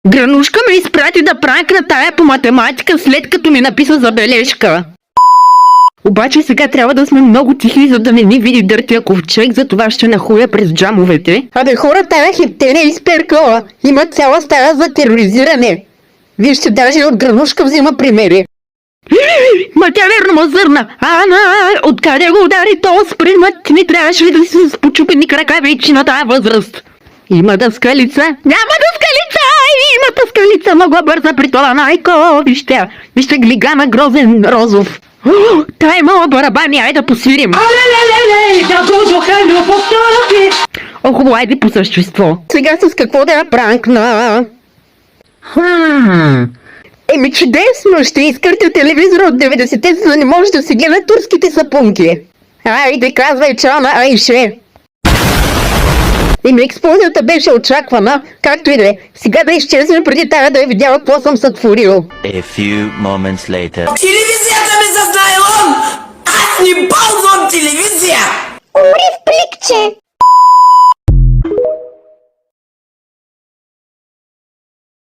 Гранушка ме изпрати да пранкна тая по математика, след като ми написа забележка. Обаче сега трябва да сме много тихи, за да не ни види дъртия ковчег, за това ще нахуя през джамовете. Абе хора, тая хептене изперкала. Има цяла стая за тероризиране. Вижте, даже от Гранушка взима примери. Ма тя верно ма зърна. Ана, откъде го удари то спринмът? Не трябваше ли да си с почупени крака вече на тая възраст? Има дъскалица. Няма дъскалица! Има дъскалица, много бърза при това, майко. Вижте глигана грозен розов. Та е мала барабани, айде да посвирим. Алелелеле, да дойдоха любовта. Хубаво, айде по същество. Сега с какво да я пранкна? Еми чудесно, ще изкъртя телевизора от 90-те, за да не може да си гледа турските сапунки. Айде, казвай чао на Айше. Еми експлозията беше очаквана, както и да е. Сега да изчезнем преди тая да е видяла какво съм сътворил. A few moments later. Телевизията ми за знайлон! Аз не ползвам телевизия! Умри в пликче!